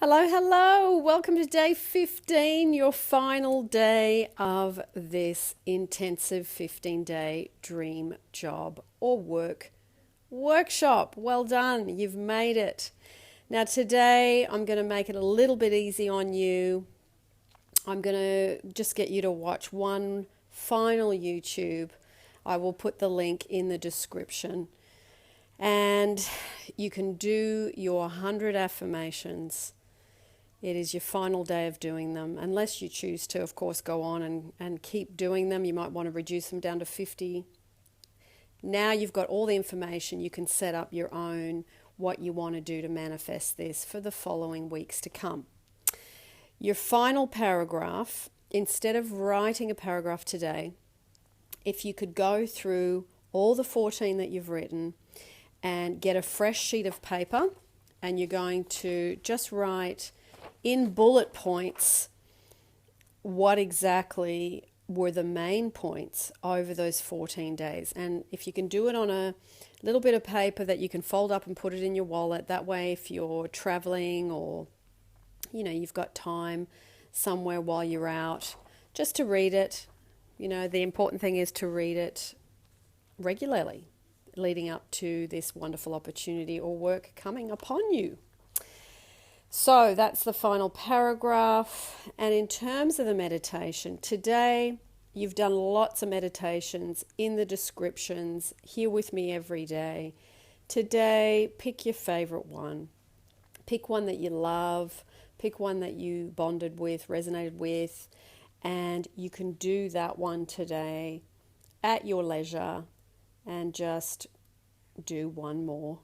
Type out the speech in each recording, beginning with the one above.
Hello, hello. Welcome to day 15, your final day of this intensive 15-day dream job or work workshop. Well done. You've made it. Now today I'm going to make it a little bit easy on you. I'm going to just get you to watch one final YouTube. I will put the link in the description. And you can do your 100 affirmations. It is your final day of doing them, unless you choose to, of course, go on and keep doing them. You might want to reduce them down to 50. Now you've got all the information. You can set up your own, what you want to do to manifest this for the following weeks to come. Your final paragraph, instead of writing a paragraph today, if you could go through all the 14 that you've written and get a fresh sheet of paper, and you're going to just write in bullet points what exactly were the main points over those 14 days. And if you can do it on a little bit of paper that you can fold up and put it in your wallet, that way if you're traveling or you've got time somewhere while you're out, just to read it. The important thing is to read it regularly leading up to this wonderful opportunity or work coming upon you. So that's the final paragraph. And in terms of the meditation, today you've done lots of meditations in the descriptions, here with me every day. Today, pick your favorite one. Pick one that you love, pick one that you bonded with, resonated with, and you can do that one today at your leisure and just do one more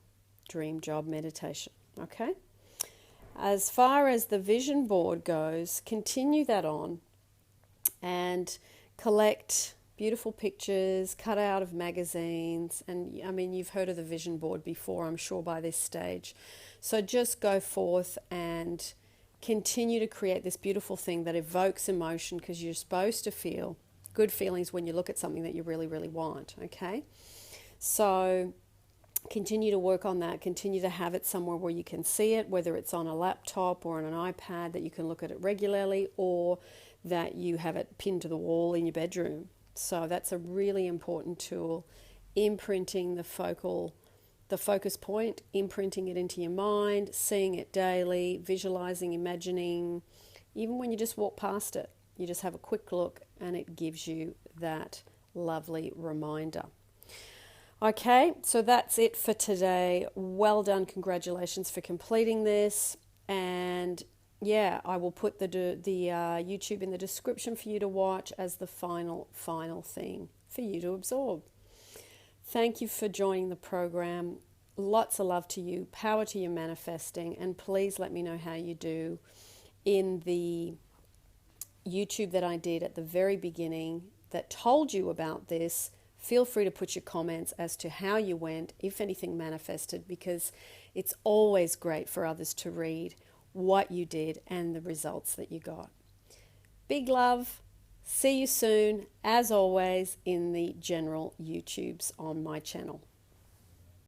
dream job meditation, okay? As far as the vision board goes, continue that on and collect beautiful pictures cut out of magazines. And you've heard of the vision board before, I'm sure, by this stage. So just go forth and continue to create this beautiful thing that evokes emotion, because you're supposed to feel good feelings when you look at something that you really, really want, okay? So continue to work on that. Continue to have it somewhere where you can see it, whether it's on a laptop or on an iPad that you can look at it regularly, or that you have it pinned to the wall in your bedroom. So that's a really important tool. Imprinting the focus point, imprinting it into your mind, seeing it daily, visualizing, imagining. Even when you just walk past it, you just have a quick look and it gives you that lovely reminder. Okay, so that's it for today. Well done. Congratulations for completing this. And yeah, I will put the YouTube in the description for you to watch as the final thing for you to absorb. Thank you for joining the program. Lots of love to you. Power to your manifesting. And please let me know how you do in the YouTube that I did at the very beginning that told you about this. Feel free to put your comments as to how you went, if anything manifested, because it's always great for others to read what you did and the results that you got. Big love. See you soon, as always, in the general YouTubes on my channel.